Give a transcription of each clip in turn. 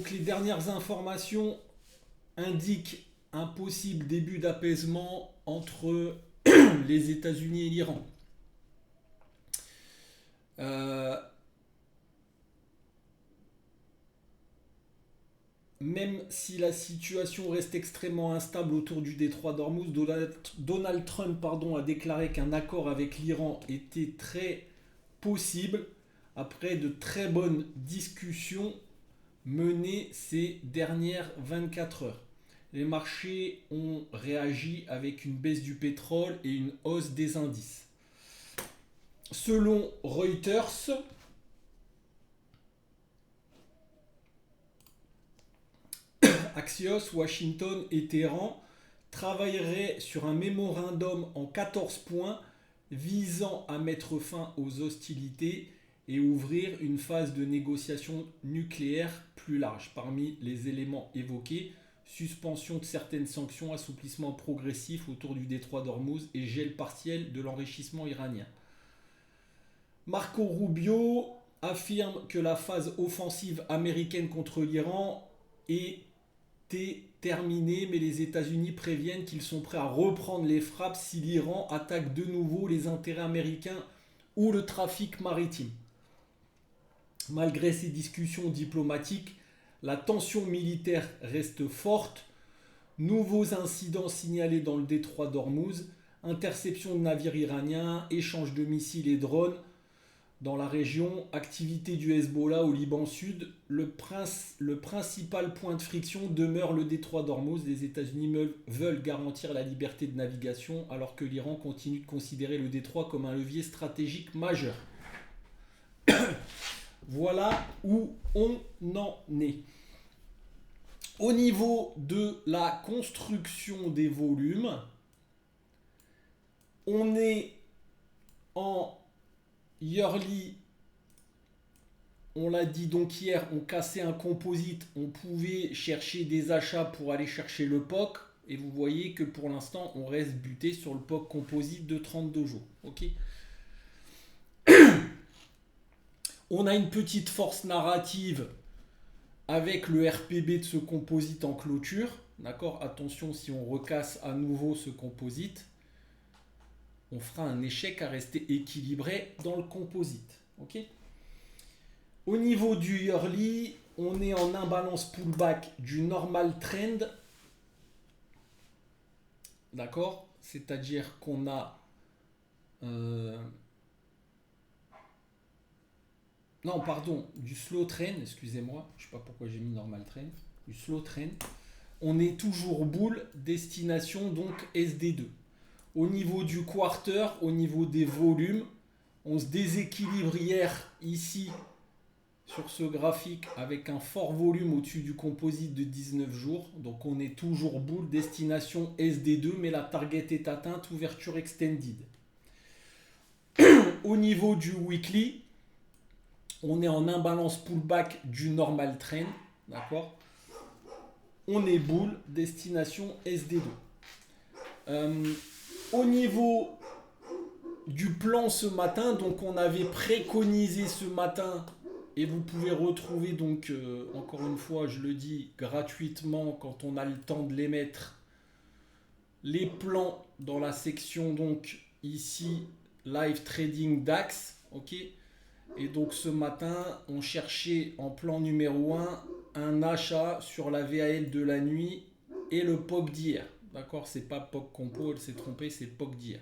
Donc, les dernières informations indiquent un possible début d'apaisement entre les États-Unis et l'Iran. Euh, Même si la situation reste extrêmement instable autour du détroit d'Ormuz, Donald Trump a déclaré qu'un accord avec l'Iran était très possible après de très bonnes discussions menées ces dernières 24 heures. Les marchés ont réagi avec une baisse du pétrole et une hausse des indices. Selon Reuters, Axios, Washington et Téhéran travailleraient sur un mémorandum en 14 points visant à mettre fin aux hostilités et ouvrir une phase de négociation nucléaire plus large. Parmi les éléments évoqués, suspension de certaines sanctions, assouplissement progressif autour du détroit d'Ormuz et gel partiel de l'enrichissement iranien. Marco Rubio affirme que la phase offensive américaine contre l'Iran est terminée, mais les États-Unis préviennent qu'ils sont prêts à reprendre les frappes si l'Iran attaque de nouveau les intérêts américains ou le trafic maritime. Malgré ces discussions diplomatiques, la tension militaire reste forte. Nouveaux incidents signalés dans le détroit d'Ormuz, interception de navires iraniens, échange de missiles et drones dans la région, activité du Hezbollah au Liban Sud. Le principal point de friction demeure le détroit d'Ormuz. Les États-Unis veulent garantir la liberté de navigation alors que l'Iran continue de considérer le détroit comme un levier stratégique majeur. Voilà où on en est. Au niveau de la construction des volumes, on est en yearly. On l'a dit donc hier, on cassait un composite, on pouvait chercher des achats pour aller chercher le POC. Et vous voyez que pour l'instant, on reste buté sur le POC composite de 32 jours. Ok. On a une petite force narrative avec le RPB de ce composite en clôture. D'accord. Attention, si on recasse à nouveau ce composite, on fera un échec à rester équilibré dans le composite. Ok. Au niveau du yearly, on est en imbalance pullback du normal trend. D'accord. C'est-à-dire qu'on a non, pardon, du slow trend, excusez-moi, je ne sais pas pourquoi j'ai mis normal trend, du slow trend. On est toujours bull, destination donc SD2. Au niveau du quarter, au niveau des volumes, on se déséquilibre hier ici sur ce graphique avec un fort volume au-dessus du composite de 19 jours. Donc on est toujours bull, destination SD2, mais la target est atteinte, ouverture extended. Au niveau du weekly, on est en imbalance pullback du normal trend, d'accord. On est bull, destination SD2. Au niveau du plan ce matin, donc on avait préconisé ce matin, et vous pouvez retrouver donc, encore une fois, je le dis gratuitement quand on a le temps de les mettre, les plans dans la section donc ici, live trading DAX, ok. Et donc ce matin, on cherchait en plan numéro 1 achat sur la VAL de la nuit et le POC d'hier. D'accord, c'est pas POC compo, elle s'est trompée, c'est POC d'hier.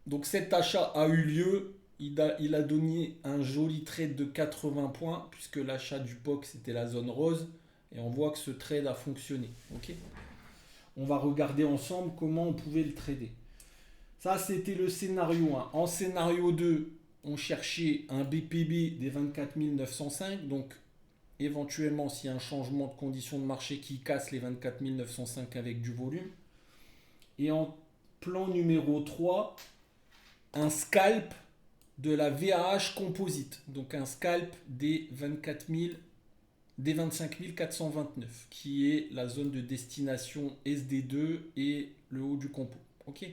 Donc cet achat a eu lieu, il a donné un joli trade de 80 points, puisque l'achat du POC c'était la zone rose, et on voit que ce trade a fonctionné. Okay, on va regarder ensemble comment on pouvait le trader. Ça, c'était le scénario 1. En scénario 2, on cherchait un BPB des 24 905. Donc, éventuellement, s'il y a un changement de conditions de marché qui casse les 24 905 avec du volume. Et en plan numéro 3, un scalp de la VAH composite. Donc, un scalp des 25 429, qui est la zone de destination SD2 et le haut du compo. Ok.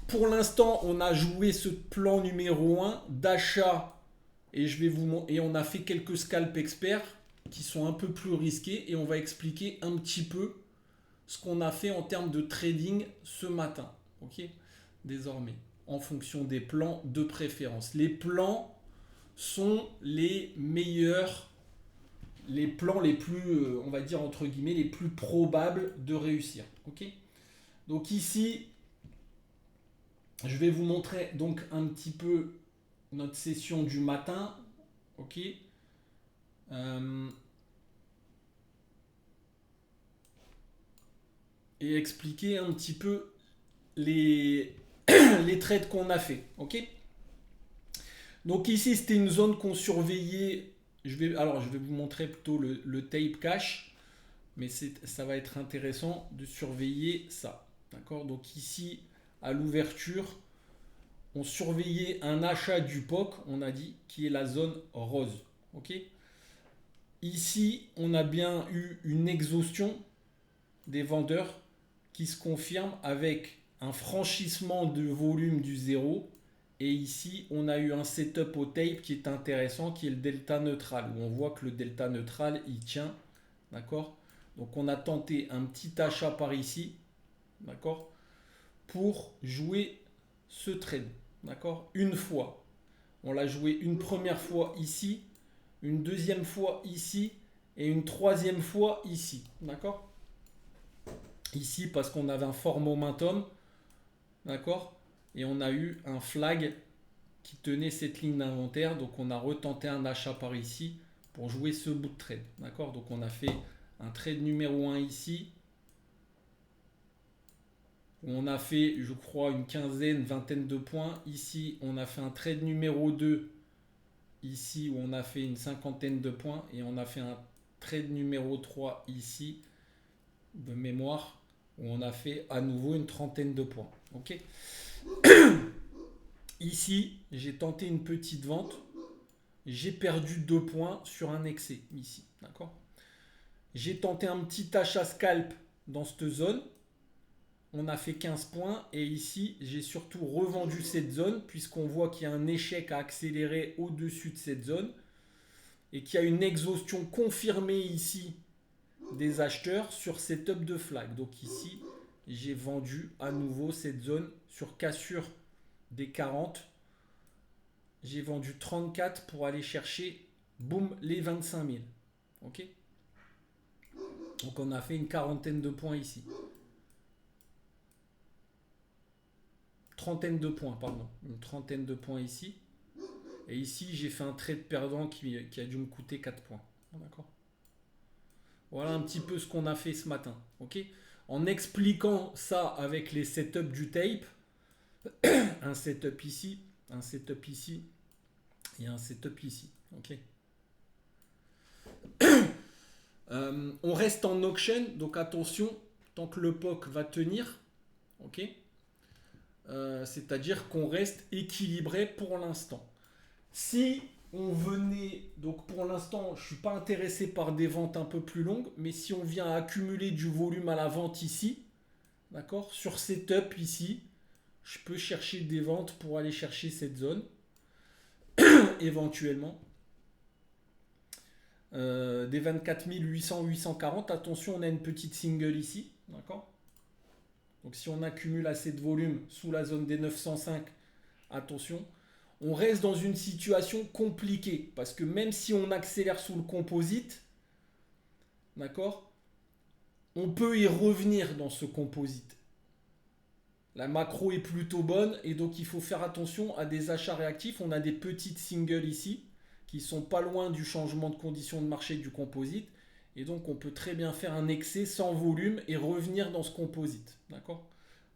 pour l'instant, on a joué ce plan numéro 1 d'achat et on a fait quelques scalps experts qui sont un peu plus risqués et on va expliquer un petit peu ce qu'on a fait en termes de trading ce matin. Ok, désormais, en fonction des plans de préférence. Les plans sont les meilleurs, les plans les plus, on va dire entre guillemets, les plus probables de réussir. Ok, donc ici, je vais vous montrer donc un petit peu notre session du matin. Ok. Et expliquer un petit peu les, les trades qu'on a fait. Ok. Donc ici, c'était une zone qu'on surveillait. Je vais vous montrer plutôt le tape cash. Mais ça va être intéressant de surveiller ça. D'accord. Donc ici, à l'ouverture, on surveillait un achat du POC, on a dit, qui est la zone rose. Ok. Ici, on a bien eu une exhaustion des vendeurs qui se confirme avec un franchissement de volume du zéro. Et ici, on a eu un setup au tape qui est intéressant, qui est le delta neutral, où on voit que le delta neutral, il tient. D'accord. Donc, on a tenté un petit achat par ici. D'accord. Pour jouer ce trade. D'accord. Une fois. On l'a joué une première fois ici, une deuxième fois ici et une troisième fois ici. D'accord. Ici parce qu'on avait un fort momentum. D'accord. Et on a eu un flag qui tenait cette ligne d'inventaire. Donc on a retenté un achat par ici pour jouer ce bout de trade. D'accord. Donc on a fait un trade numéro 1 ici. On a fait, je crois, une quinzaine, vingtaine de points. Ici, on a fait un trade numéro 2. Ici, où on a fait une cinquantaine de points. Et on a fait un trade numéro 3 ici, de mémoire, où on a fait à nouveau une trentaine de points. Ok. Ici, j'ai tenté une petite vente. J'ai perdu 2 points sur un excès ici. D'accord. J'ai tenté un petit achat scalp dans cette zone. On a fait 15 points et ici j'ai surtout revendu cette zone puisqu'on voit qu'il y a un échec à accélérer au-dessus de cette zone et qu'il y a une exhaustion confirmée ici des acheteurs sur setup de flag. Donc ici j'ai vendu à nouveau cette zone sur cassure des 40. J'ai vendu 34 pour aller chercher boum les 25 000. Ok. Donc on a fait une quarantaine de points ici. Trentaine de points, pardon. Une trentaine de points ici. Et ici, j'ai fait un trade perdant qui a dû me coûter 4 points. D'accord. Voilà un petit peu ce qu'on a fait ce matin. Ok. En expliquant ça avec les setups du tape, un setup ici, un setup ici et un setup ici. Ok. On reste en auction, donc attention, tant que le POC va tenir. Ok. C'est-à-dire qu'on reste équilibré pour l'instant. Si on venait, donc pour l'instant, je ne suis pas intéressé par des ventes un peu plus longues, mais si on vient accumuler du volume à la vente ici, d'accord, sur setup ici, je peux chercher des ventes pour aller chercher cette zone, éventuellement. Des 24 800, 840, attention, on a une petite single ici, d'accord. Donc si on accumule assez de volume sous la zone des 905, attention. On reste dans une situation compliquée parce que même si on accélère sous le composite, d'accord, on peut y revenir dans ce composite. La macro est plutôt bonne et donc il faut faire attention à des achats réactifs. On a des petites singles ici qui sont pas loin du changement de conditions de marché du composite et donc on peut très bien faire un excès sans volume et revenir dans ce composite, d'accord.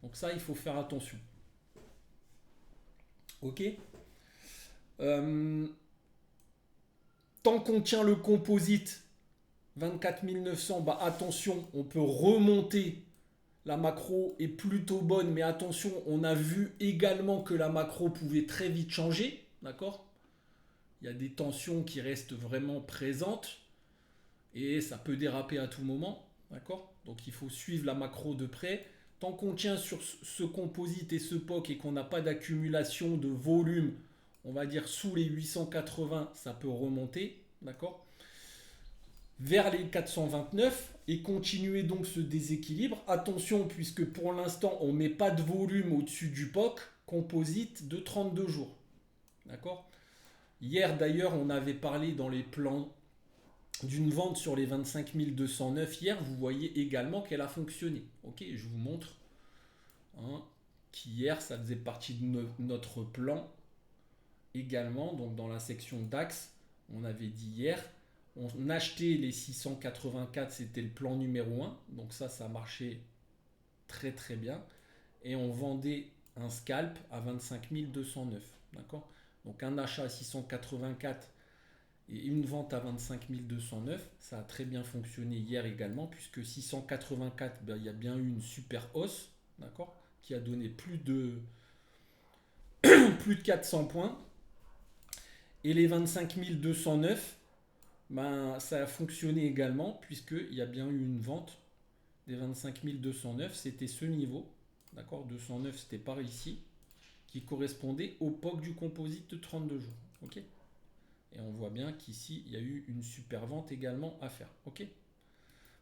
Donc ça, il faut faire attention. Ok. Tant qu'on tient le composite 24 900, bah attention, on peut remonter. La macro est plutôt bonne, mais attention, on a vu également que la macro pouvait très vite changer. D'accord. Il y a des tensions qui restent vraiment présentes et ça peut déraper à tout moment. D'accord. Donc il faut suivre la macro de près. Tant qu'on tient sur ce composite et ce POC et qu'on n'a pas d'accumulation de volume, on va dire sous les 880, ça peut remonter, d'accord, vers les 429 et continuer donc ce déséquilibre. Attention, puisque pour l'instant, on ne met pas de volume au-dessus du POC, composite de 32 jours, d'accord. Hier d'ailleurs, on avait parlé dans les plans d'une vente sur les 25 209 hier, vous voyez également qu'elle a fonctionné. Ok, je vous montre hein, qu'hier, ça faisait partie de notre plan également. Donc dans la section DAX, on avait dit hier, on achetait les 684, c'était le plan numéro 1. Donc ça marchait très très bien. Et on vendait un scalp à 25 209. D'accord. Donc un achat à 684 et une vente à 25 209, ça a très bien fonctionné hier également, puisque 684, il y a bien eu une super hausse, d'accord, qui a donné plus de 400 points. Et les 25 209, ça a fonctionné également, puisqu'il y a bien eu une vente des 25 209, c'était ce niveau, d'accord, 209 c'était par ici, qui correspondait au POC du composite de 32 jours, ok. Et on voit bien qu'ici, il y a eu une super vente également à faire. Ok.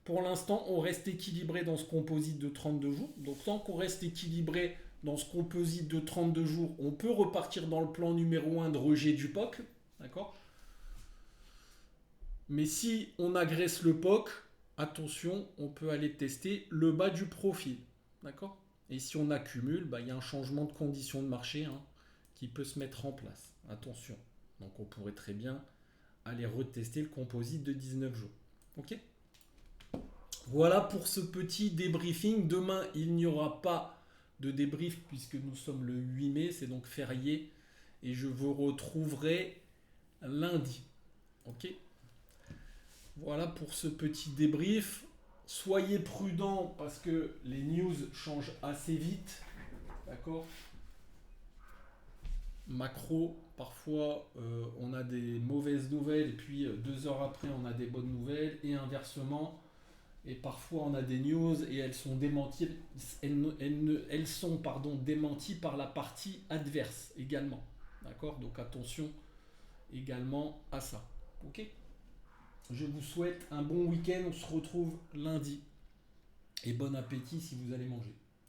Pour l'instant, on reste équilibré dans ce composite de 32 jours. Donc, tant qu'on reste équilibré dans ce composite de 32 jours, on peut repartir dans le plan numéro 1 de rejet du POC. D'accord. Mais si on agresse le POC, attention, on peut aller tester le bas du profil. D'accord. Et si on accumule, il y a un changement de conditions de marché qui peut se mettre en place. Attention. Donc on pourrait très bien aller retester le composite de 19 jours. Ok. Voilà pour ce petit débriefing. Demain, il n'y aura pas de débrief puisque nous sommes le 8 mai, c'est donc férié. Et je vous retrouverai lundi. Ok. Voilà pour ce petit débrief. Soyez prudents parce que les news changent assez vite. D'accord. Macro, parfois on a des mauvaises nouvelles et puis 2 heures après on a des bonnes nouvelles et inversement. Et parfois on a des news et elles sont démenties, elles sont démenties par la partie adverse également. D'accord. Donc attention également à ça. Ok. Je vous souhaite un bon week-end. On se retrouve lundi. Et bon appétit si vous allez manger.